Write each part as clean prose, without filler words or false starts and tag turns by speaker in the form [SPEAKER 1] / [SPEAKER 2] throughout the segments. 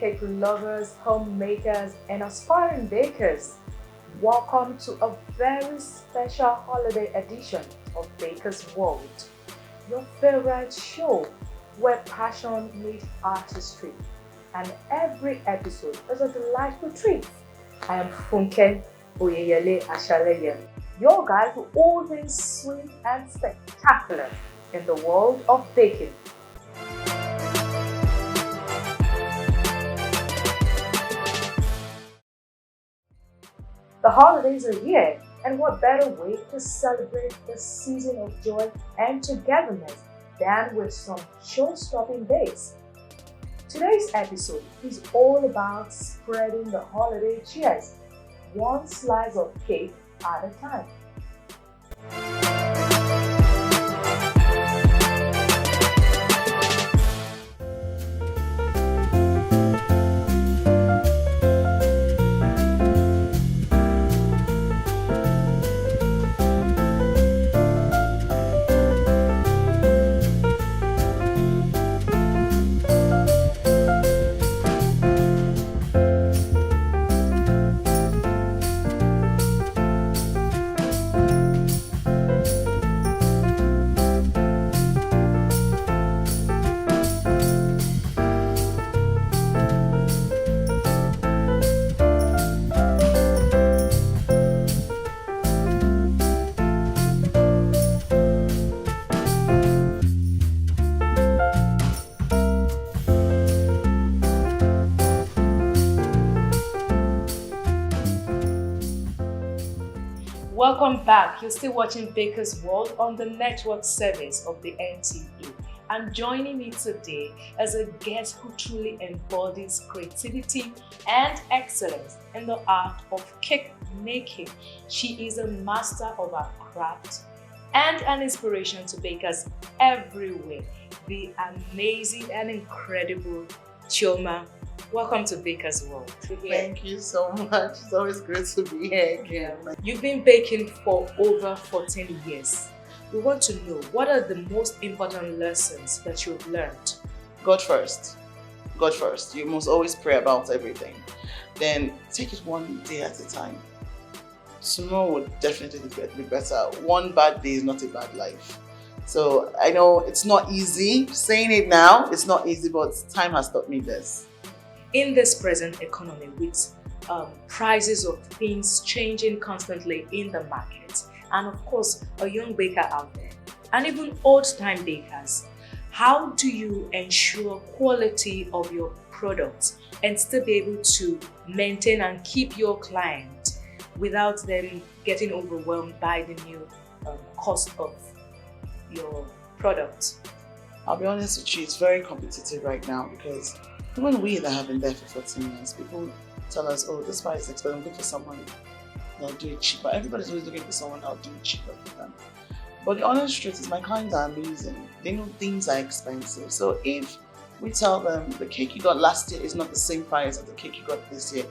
[SPEAKER 1] cake lovers, homemakers, and aspiring bakers. Welcome to a very special holiday edition of Baker's World, your favorite show where passion meets artistry, and every episode is a delightful treat. I am Funke Oyeyele Ashaleye, your guide to all things sweet and spectacular in the world of baking. The holidays are here, and what better way to celebrate the season of joy and togetherness than with some show-stopping bakes? Today's episode is all about spreading the holiday cheers, one slice of cake at a time. Welcome back. You're still watching Baker's World on the network service of the NTA. And joining me today is a guest who truly embodies creativity and excellence in the art of cake making. She is a master of her craft and an inspiration to bakers everywhere. The amazing and incredible Chioma. Welcome to Baker's World.
[SPEAKER 2] Thank you so much. It's always great to be here again.
[SPEAKER 1] You've been baking for over 14 years. We want to know, what are the most important lessons that you've learned?
[SPEAKER 2] God first. God first. You must always pray about everything. Then take it one day at a time. Tomorrow will definitely be better. One bad day is not a bad life. So I know it's not easy. Saying it now, it's not easy, but time has taught me this.
[SPEAKER 1] In this present economy, with prices of things changing constantly in the market, and of course a young baker out there, and even old-time bakers, how do you ensure quality of your products and still be able to maintain and keep your client without them getting overwhelmed by the new cost of your product?
[SPEAKER 2] I'll be honest with you, it's very competitive right now because even we that have been there for 14 years, people tell us, oh, this price is expensive, I'm looking for someone that'll do it cheaper. Everybody's always looking for someone that'll do it cheaper for them. But the honest truth is my clients are amazing. They know things are expensive. So if we tell them the cake you got last year is not the same price as the cake you got this year,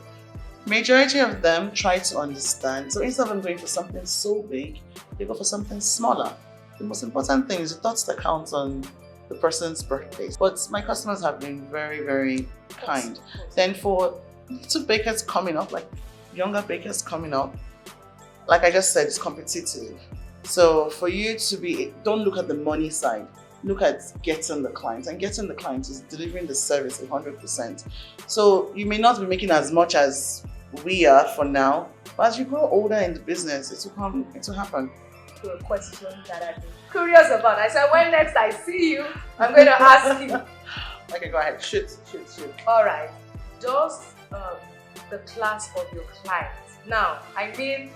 [SPEAKER 2] majority of them try to understand. So instead of them going for something so big, they go for something smaller. The most important thing is the thoughts that count on the person's birthday. But my customers have been very, very kind. Then for little bakers coming up, like younger bakers coming up, like I just said, it's competitive. So for you to be, don't look at the money side, look at getting the client. And getting the client is delivering the service 100%. So you may not be making as much as we are for now, but as you grow older in the business, it will happen.
[SPEAKER 1] To a question that I've been curious about. I said, when next I see you, I'm going to ask you.
[SPEAKER 2] Okay, go ahead. Shoot.
[SPEAKER 1] All right. Does the class of your clients, now, I mean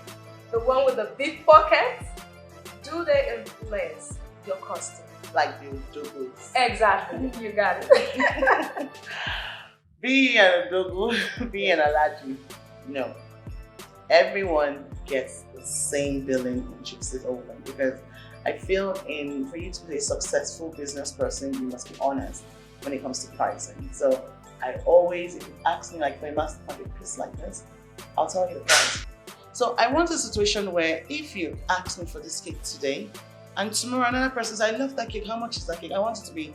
[SPEAKER 1] the one with the big pockets, do they influence your costume?
[SPEAKER 2] Like the Dogu.
[SPEAKER 1] Exactly. You got it.
[SPEAKER 2] Being a Dogu, being a Alaji, no. Everyone gets the same billing in chips it over, because I feel for you to be a successful business person, you must be honest when it comes to pricing. So I always, if you ask me like for a mastercard piece like this, I'll tell you the price. So I want a situation where if you ask me for this cake today, and tomorrow another person says, I love that cake, how much is that cake? I want it to be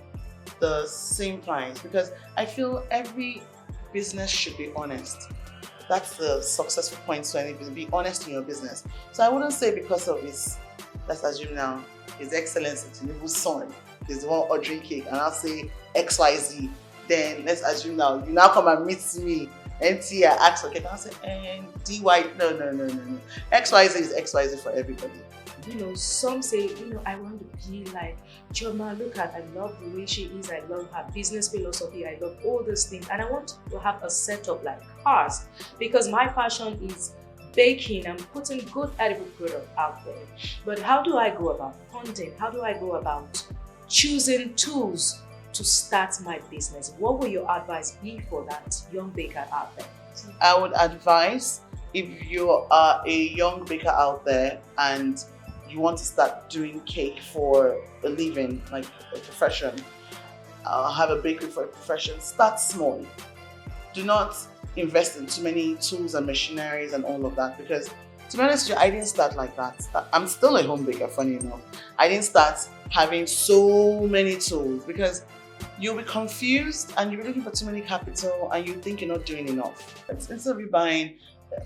[SPEAKER 2] the same price, because I feel every business should be honest. That's the successful point to any business. Be honest in your business. So I wouldn't say because of his, let's assume now, His Excellency Tinubu's son is the one ordering cake, and I'll say XYZ. Then let's assume now you now come and meet me. NT, I ask for cake, and I'll say DY. No. XYZ is XYZ for everybody.
[SPEAKER 1] Some say, I want to be like Chioma. Look at, I love the way she is. I love her business philosophy. I love all those things. And I want to have a setup like hers because my passion is baking and putting good edible product out there. But how do I go about funding? How do I go about choosing tools to start my business? What will your advice be for that young baker out there?
[SPEAKER 2] I would advise, if you are a young baker out there and you want to start doing cake for a living, like a profession, have a bakery for a profession, start small. Do not invest in too many tools and machineries and all of that, because to be honest with you, I didn't start like that. I'm still a home baker, funny enough. I didn't start having so many tools because you'll be confused and you'll be looking for too many capital and you think you're not doing enough. Instead of you buying,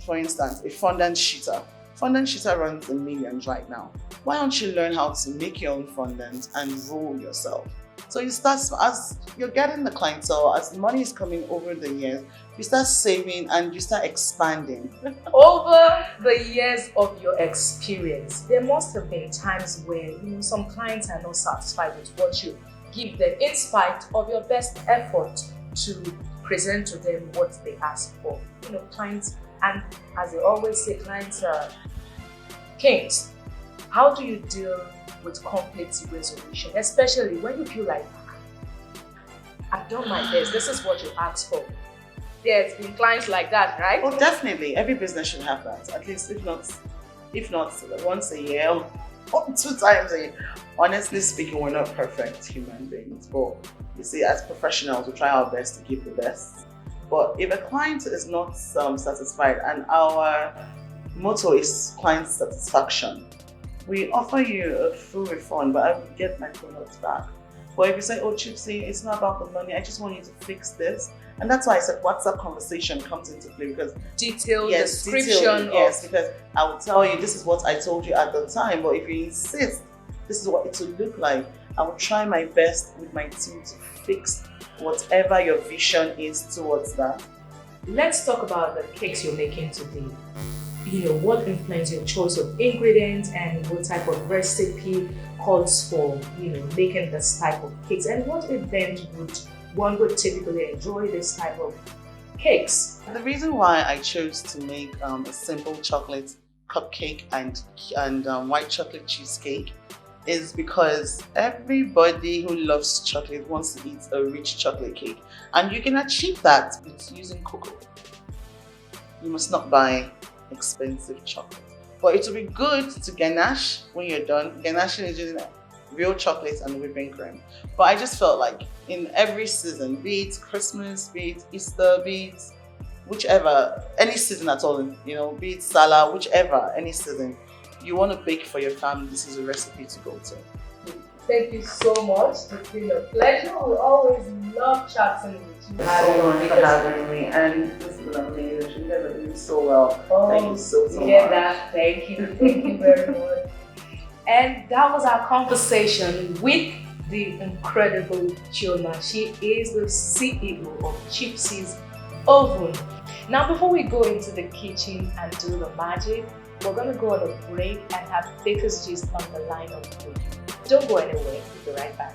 [SPEAKER 2] for instance, a fondant sheeter. Fondant sheeter runs in millions right now. Why don't you learn how to make your own fondant and roll yourself? So you start, as you're getting the clientele, as the money is coming over the years, you start saving and you start expanding.
[SPEAKER 1] Over the years of your experience, there must have been times where some clients are not satisfied with what you give them, in spite of your best effort to present to them what they ask for. Clients, and as they always say, clients are kings. How do you deal with conflict resolution, especially when you feel like, I've done my best, this is what you asked for? There's been clients like that, right?
[SPEAKER 2] Oh, definitely. Every business should have that. At least, if not once a year or 2 times a year. Honestly speaking, we're not perfect human beings, but you see, as professionals, we try our best to give the best. But if a client is not satisfied, and our motto is client satisfaction, we offer you a full refund, but I will get my products back. But if you say, oh, Chipsy, it's not about the money, I just want you to fix this. And that's why I said WhatsApp conversation comes into play, because
[SPEAKER 1] detailed description.
[SPEAKER 2] Yes, because I will tell you, this is what I told you at the time, but if you insist, this is what it will look like. I will try my best with my team to fix whatever your vision is towards that.
[SPEAKER 1] Let's talk about the cakes you're making today. What influenced your choice of ingredients and what type of recipe calls for, making this type of cakes, and what event one would typically enjoy this type of cakes?
[SPEAKER 2] The reason why I chose to make a simple chocolate cupcake and white chocolate cheesecake is because everybody who loves chocolate wants to eat a rich chocolate cake, and you can achieve that with using cocoa. You must not buy expensive chocolate, but it will be good to ganache when you're done. Ganaching is using real chocolate and whipping cream. But I just felt like in every season, be it Christmas, be it Easter, be it whichever, any season at all, be it Salah, whichever, any season, you want to bake for your family, this is a recipe to go to.
[SPEAKER 1] Thank you so much. It's been a pleasure. We always love chatting with you.
[SPEAKER 2] Thank you so much for having me, and this is amazing. You guys are doing so well. Thank you so much.
[SPEAKER 1] That. Thank you very much. And that was our conversation with the incredible Chioma. She is the CEO of Chipsy's Oven. Now, before we go into the kitchen and do the magic, we're going to go on a break and have Baker's Gist on the lineup for you. Don't go anywhere, we'll be right back.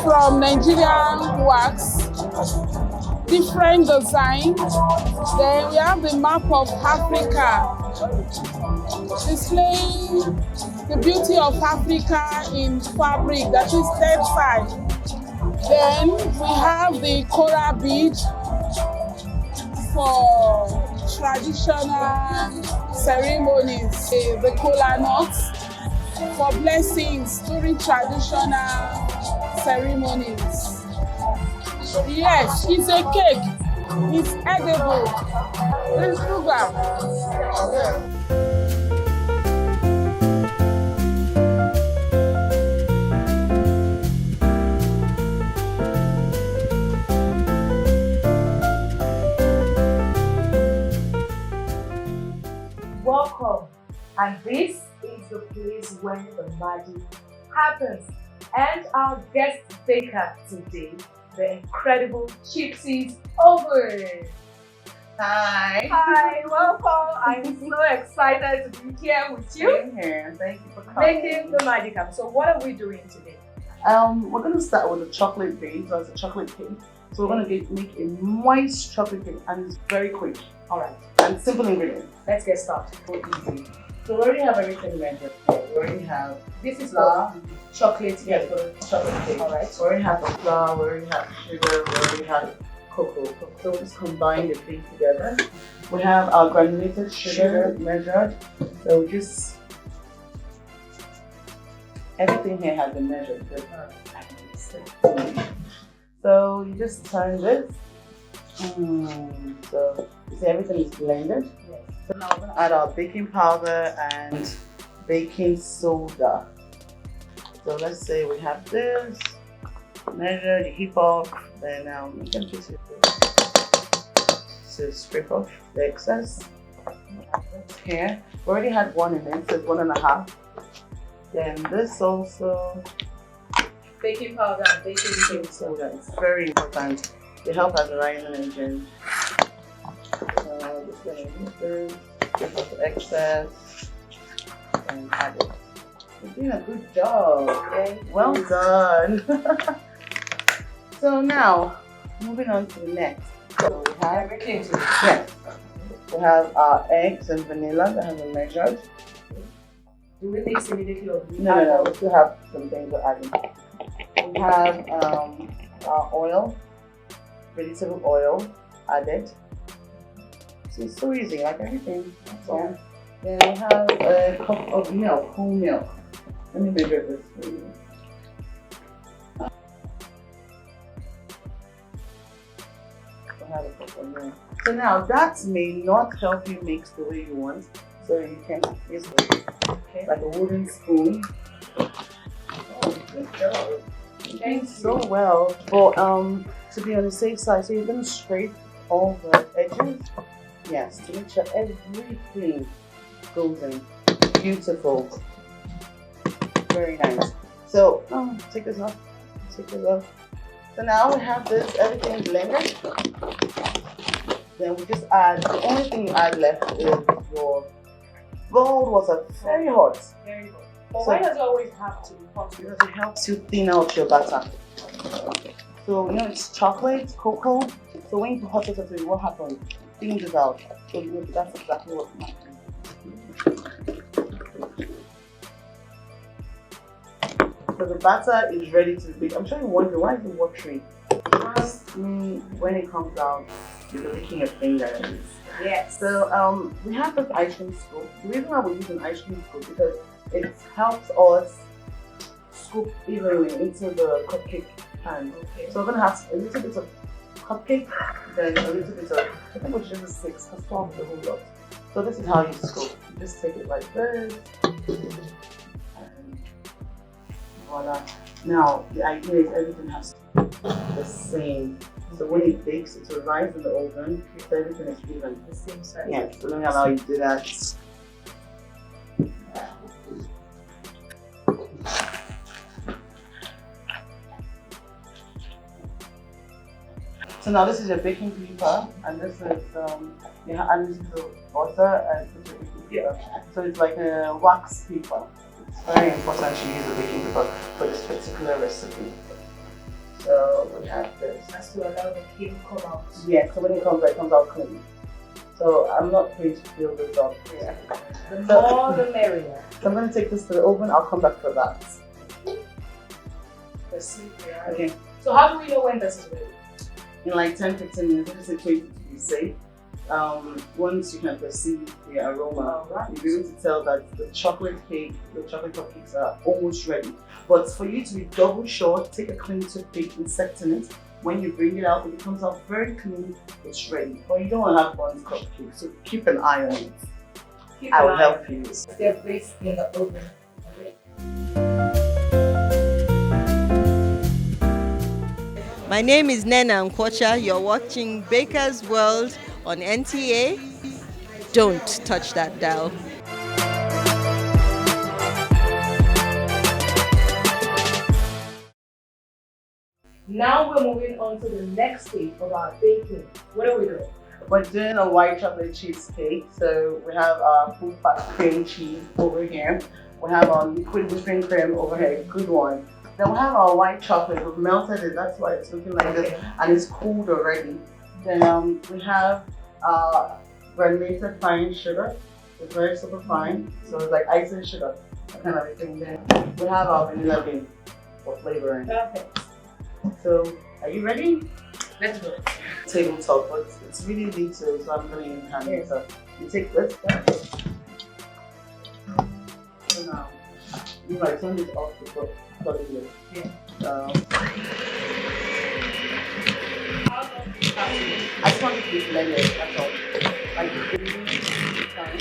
[SPEAKER 3] From Nigerian wax, different design. Then we have the map of Africa, displaying the beauty of Africa in fabric, that is textile. Then we have the coral bead for traditional ceremonies, the kola nuts for blessings during traditional ceremonies. Yes, it's a cake. It's edible. It's sugar. Yeah.
[SPEAKER 1] Welcome, and this is the place where the magic happens. And our guest baker today, the incredible Gypsy's Oven.
[SPEAKER 2] Hi.
[SPEAKER 1] Hi, welcome. I'm so excited to be here with you.
[SPEAKER 2] Same here. Thank you for coming.
[SPEAKER 1] Making the magic happen. So, what are we doing today?
[SPEAKER 2] We're going to start with a chocolate base. So it's a chocolate cake. So we're going to make a moist chocolate cake, and it's very quick.
[SPEAKER 1] All right,
[SPEAKER 2] And simple ingredients.
[SPEAKER 1] let's get started.
[SPEAKER 2] So easy. So we already have everything measured. We already have
[SPEAKER 1] This is
[SPEAKER 2] flour.
[SPEAKER 1] for chocolate.
[SPEAKER 2] Yes, for the chocolate cake.
[SPEAKER 1] All right.
[SPEAKER 2] We already have the flour. We already have sugar. We already have cocoa. So we just combine the thing together. We have our granulated sugar measured. So we just everything here has been measured. So you just turn this. So you see everything is blended.
[SPEAKER 1] Yes.
[SPEAKER 2] So now we're going to add our baking powder and baking soda. So let's say we have this, measure the heap up, then you can just use this to scrape off the excess. Here, we already had one in it, so it's 1.5. Then this also,
[SPEAKER 1] Baking powder and baking soda.
[SPEAKER 2] it's very important. They help as a rising engine. So just going to use this, scrape off the excess, and add it. You're doing a good job.
[SPEAKER 1] Okay.
[SPEAKER 2] Well done. So now, moving on to the next. So we have
[SPEAKER 1] Everything.
[SPEAKER 2] yes, we have our eggs and vanilla that have been measured.
[SPEAKER 1] Do we mix immediately or do we
[SPEAKER 2] No, we still have some things to add in. We have our oil, vegetable oil added. So it's so easy, like everything. That's all. Then we have a cup of milk, whole milk. Let me measure this for you. We have a cup of milk. So now that may not help you mix the way you want. So you can use like a wooden spoon. Oh, good job.
[SPEAKER 1] Thank
[SPEAKER 2] So well. But to be on the safe side, so you're gonna scrape all the edges. Yes, to make sure everything goes in. Beautiful. Very nice. So take this off. Take this off. So now we have this everything blended. Then we just add, the only thing you add left is your boiled water. Very hot.
[SPEAKER 1] Very good. But
[SPEAKER 2] So-
[SPEAKER 1] why does it always have to be hot?
[SPEAKER 2] Because it helps you thin out your batter. So it's chocolate, cocoa. So when you put hot water to it, what happens? Thins it out. So that's exactly what happens. So the batter is ready to bake. I'm sure you wonder why is it watery? Trust me, when it comes out, you're licking your fingers.
[SPEAKER 1] Yes.
[SPEAKER 2] So we have this ice cream scoop. The reason why we use an ice cream scoop because it helps us scoop evenly into the cupcake pan.
[SPEAKER 1] Okay.
[SPEAKER 2] So we're gonna have a little bit of cupcake, then a little bit of, I think we should use 6 because 12 is a whole lot. So this is how you scoop. You just take it like this. And voila. Now the idea is everything has to be the same. So when it bakes, it will rise in the oven, so everything is even.
[SPEAKER 1] The same size.
[SPEAKER 2] Yes, so let me allow you to do that. So now this is your baking paper, and this is you add this to butter and put your baking paper. So it's like a wax paper. It's very important to use a baking paper for this particular recipe. So we have this.
[SPEAKER 1] That's to allow the cake to come out.
[SPEAKER 2] Yes, so when it comes out clean. So I'm not going to fill this up here.
[SPEAKER 1] The more the merrier.
[SPEAKER 2] So I'm going to take this to the oven. I'll come back for that.
[SPEAKER 1] The sleeper.
[SPEAKER 2] Okay.
[SPEAKER 1] So how do we know when this is ready?
[SPEAKER 2] In like 10-15 minutes, just say 20 to be safe. once you can perceive the aroma, you'll be able to tell that the chocolate cupcakes are almost ready. But for you to be double sure, take a clean toothpick, insect in it. When you bring it out, it comes out very clean, it's ready. But you don't want to have burnt cupcakes, so keep an eye on it. I will help you.
[SPEAKER 1] They're placed in the oven.
[SPEAKER 4] My name is Nena Nkwocha. You're watching Baker's World on NTA. Don't touch that dial.
[SPEAKER 1] Now we're moving on to the next stage of our baking. What are we doing?
[SPEAKER 2] We're doing a white chocolate cheesecake. So we have our full fat cream cheese over here. We have our liquid whipping cream over here, good one. Then we have our white chocolate. We've melted it, that's why it's looking like this, and it's cooled already. Then we have granulated fine sugar. It's very super fine, so it's like icing sugar, that kind of a thing. Then we have our vanilla bean for flavoring.
[SPEAKER 1] Perfect.
[SPEAKER 2] So, are you ready?
[SPEAKER 1] Let's go.
[SPEAKER 2] Tabletop, but it's really little, so I'm going to use hand.
[SPEAKER 1] Yes.
[SPEAKER 2] So you take this guy. So now, you might turn this off before putting it.
[SPEAKER 1] Yeah. How long do you have to?
[SPEAKER 2] I just want it to be blended, that's all. Like the green, fine.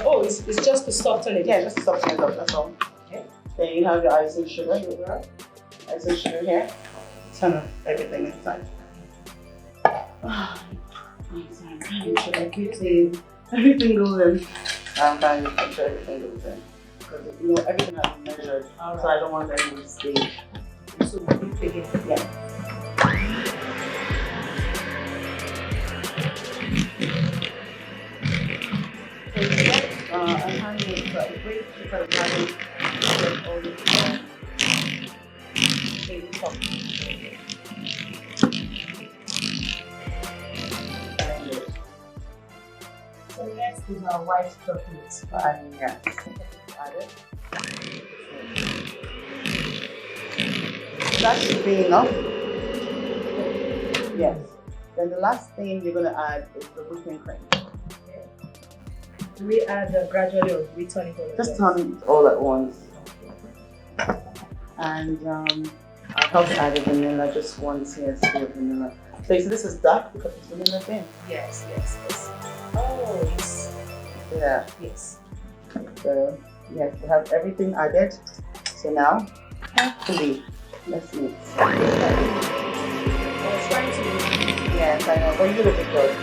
[SPEAKER 1] Oh, it's just to soften it.
[SPEAKER 2] Yeah, just to soften it up, that's all. Okay. Then you have your icing sugar here. Icing sugar here. Turn off everything inside. Everything goes in. I'm trying to make sure everything goes in. Because you know everything has been measured. Right. So I don't want any mistake.
[SPEAKER 1] So we take it.
[SPEAKER 2] Yeah. So you get a handmade, so a great piece of handmade, get all this baby chocolate.
[SPEAKER 1] So next is our white chocolate.
[SPEAKER 2] And yeah, add it. That should be enough. Yes. Then the last thing you're going to add is the whipping cream.
[SPEAKER 1] Do we add gradually or do we turn it all at
[SPEAKER 2] Just
[SPEAKER 1] once?
[SPEAKER 2] turn it all at once. And I'll help add the vanilla, just one teaspoon of vanilla. So you see this is dark because it's vanilla thin.
[SPEAKER 1] Yes, yes, yes. Oh, yes.
[SPEAKER 2] Yeah.
[SPEAKER 1] Yes.
[SPEAKER 2] So yes, we have everything added. So now, carefully, let's mix.
[SPEAKER 1] I was trying to.
[SPEAKER 2] Yes, I know, but you look good.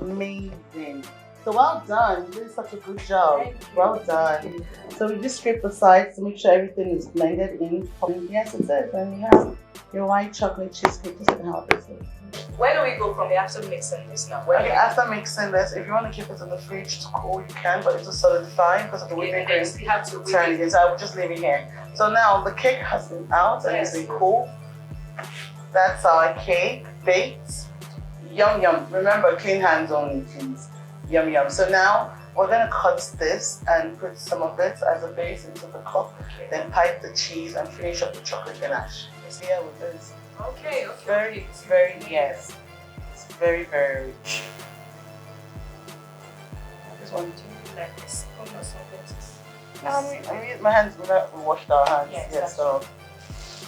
[SPEAKER 2] Amazing. So well done. You did such a good job. Well done. So we just scrape the sides to make sure everything is blended in. Yes, it's it. Then you have your white chocolate cheesecake. Just to help it.
[SPEAKER 1] Where do we go from here after mixing this now?
[SPEAKER 2] Okay, after mixing this, if you want to keep it in the fridge to cool, you can, but it's just solidify because of the whipping cream.
[SPEAKER 1] We have to
[SPEAKER 2] Turn it. So I will just leave it here. So now the cake has been out and it's been cool. That's our cake baked. Yum yum. Remember, clean hands only, please. Yum yum. So now we're gonna cut this and put some of it as a base into the cup. Then pipe the cheese and finish up the chocolate ganache. So yeah, with this.
[SPEAKER 1] Okay,
[SPEAKER 2] Okay. It's very yes. It's very rich. I just want to.
[SPEAKER 1] Like this. Almost
[SPEAKER 2] No, I mean my hands. We washed our hands.
[SPEAKER 1] Yes,
[SPEAKER 2] so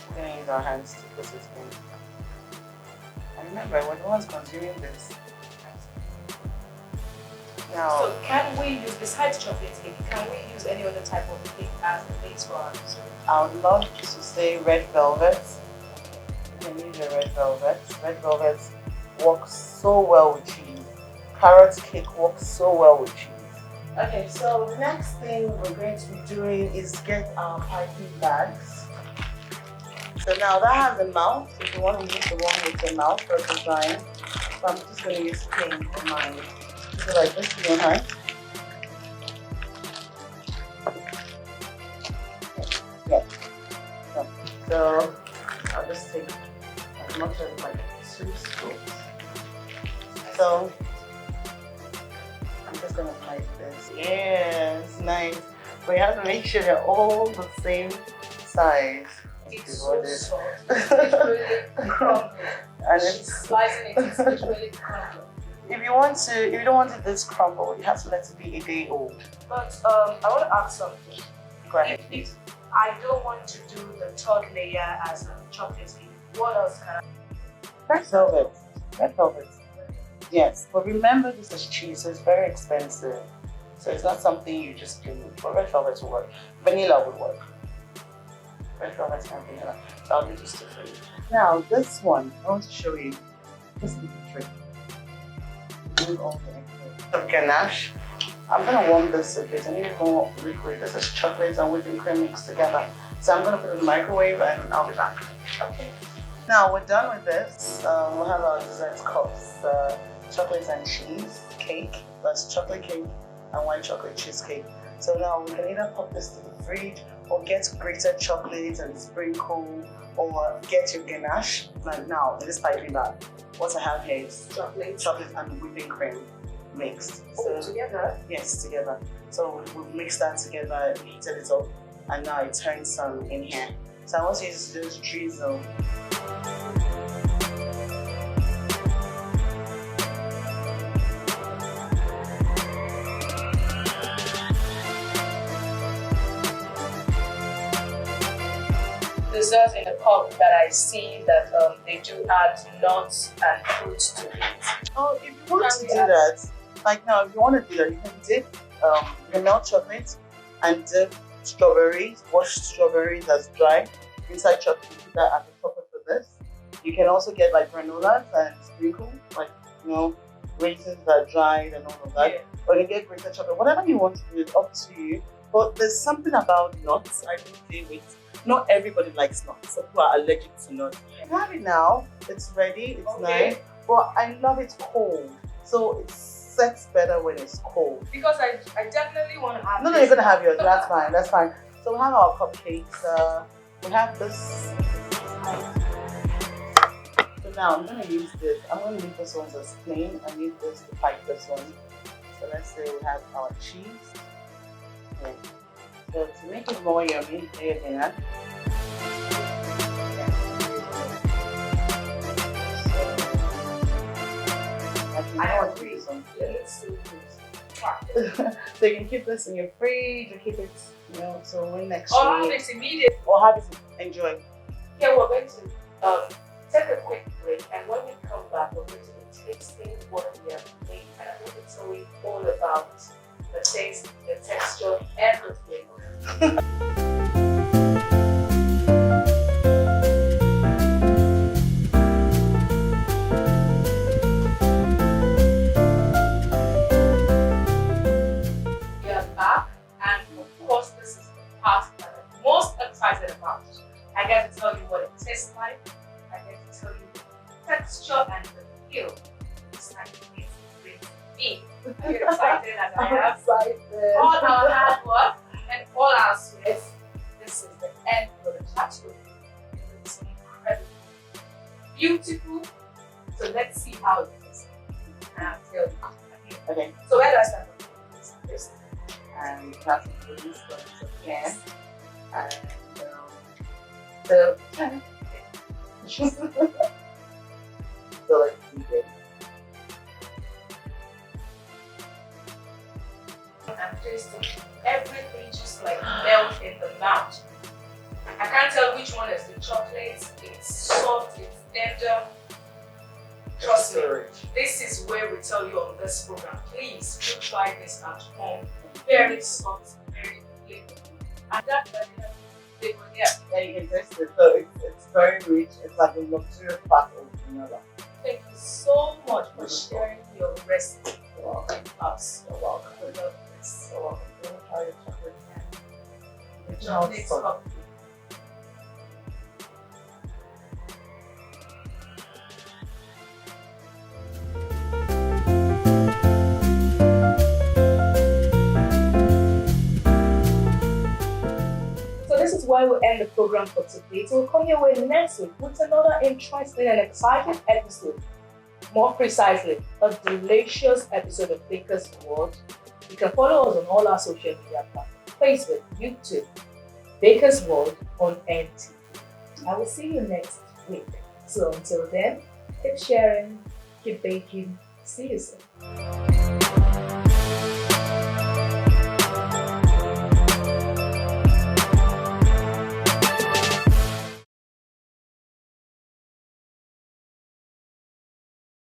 [SPEAKER 2] we're gonna use our hands to put it in. And remember, we're the ones consuming this. Now,
[SPEAKER 1] So can we use, besides chocolate cake, can we use any other type of cake as a base for our dessert?
[SPEAKER 2] I would love to say red velvet. You can use your red velvet. Red velvet works so well with cheese. Carrot cake works so well with cheese. Okay, so the next thing we're going to be doing is get our piping bags. So now that has a mouth. If you want to use the one with the mouth for design, so I'm just going to use pink for mine. So like this in your hand. Yeah. So I'll just take as much as like 2 scoops. So Yes, nice. But you have to make sure they're all the same size.
[SPEAKER 1] It's so soft. It's literally crumbling.
[SPEAKER 2] And
[SPEAKER 1] She's
[SPEAKER 2] it's,
[SPEAKER 1] slicing it, it's literally crumbling.
[SPEAKER 2] if you don't want it this crumble, you have to let it be a day old.
[SPEAKER 1] But I want to ask something.
[SPEAKER 2] Go ahead,
[SPEAKER 1] If
[SPEAKER 2] please.
[SPEAKER 1] I don't want to do the third layer as a chocolate cake, what else can I
[SPEAKER 2] Red velvet. Red velvet. Yes, but remember this is cheese, so it's very expensive. So it's not something you just do. But red velvet will work. Vanilla would work. Red velvet and vanilla. So I'll do this two for you. Now this one, I want to show you. This is the trick. Remove all the excess. Some ganache. I'm gonna warm this a bit. I need more liquid. This is chocolate and whipping cream mixed together. So I'm gonna put it in the microwave and I'll be back. Okay. Now we're done with this. We'll have our dessert cups, chocolate and cheese cake. That's chocolate cake and white chocolate cheesecake. So now we can either pop this to the fridge or get grated chocolate and sprinkle, or get your ganache. Like now, in this piping bag, what I have here is chocolate and whipping cream mixed.
[SPEAKER 1] put together?
[SPEAKER 2] Yes, together. So we've mixed that together, heated it up, and now it turns some in here. So I want you to just drizzle.
[SPEAKER 1] Dessert in a cup that I see that they do add nuts and fruits to it.
[SPEAKER 2] Oh, if you want to do that, like now, if you want to do that, you can dip milk chocolate and dip strawberries, washed strawberries that's dry inside chocolate. Put that at the top of this. You can also get like granolas and sprinkle, like raisins that are dried and all of that.
[SPEAKER 1] Yeah.
[SPEAKER 2] Or you get grated chocolate, whatever you want to do, it's up to you. But there's something about nuts I don't deal with. Not everybody likes nuts. Some people are allergic to nuts. You have it now. It's ready. It's nice. But I love it cold. So it sets better when it's cold.
[SPEAKER 1] Because I definitely want to have
[SPEAKER 2] No, you're gonna have yours. That's fine. That's fine. So we have our cupcakes. We have this. So now I'm gonna use this. I'm gonna leave this one as plain and use this to pipe this one. So let's say we have our cheese. Okay. So to make it more yummy, there you go. So you can keep this in your fridge or keep it, so when next
[SPEAKER 1] or have it immediately.
[SPEAKER 2] Or have it enjoy.
[SPEAKER 1] Yeah, we're going to take a quick break, and when we come back, we're going to be tasting what we have made, and I'm going to tell you all about the taste, the texture, and the flavor. I get to tell you what it tastes like. I get to tell you the texture and the feel. It's like it's with me. Are you excited as I am?
[SPEAKER 2] Excited.
[SPEAKER 1] All our hard work and all our sweat. This is the end product. Absolutely. It's incredible. Beautiful. So let's see how it is. And I'll tell you.
[SPEAKER 2] Okay.
[SPEAKER 1] So where do I start from? First.
[SPEAKER 2] And that's what this one is again. And so let's see it.
[SPEAKER 1] I'm tasting everything just like melt in the mouth. I can't tell which one is the chocolate. It's soft, it's tender. Trust me, this is where we tell you on this program, please do try this at home. Very soft, very flavorful. And that vanilla flavor,
[SPEAKER 2] Yeah, you can taste it. So it's very rich. It's like a luxurious part of vanilla.
[SPEAKER 1] thank you so much for sharing your recipe
[SPEAKER 2] You're welcome.
[SPEAKER 1] with us.
[SPEAKER 2] You're welcome.
[SPEAKER 1] I love this.
[SPEAKER 2] You're welcome. You want to try your chocolate?
[SPEAKER 1] The
[SPEAKER 2] Now
[SPEAKER 1] chocolate
[SPEAKER 2] it's fun.
[SPEAKER 1] cup. So this is where we'll end the program for today. So we'll come your way next week with another interesting and exciting episode. More precisely, a delicious episode of Baker's World You can follow us on all our social media platforms: Facebook, YouTube, Baker's World on NT. I will see you next week. So until then, keep sharing, keep baking. See you soon.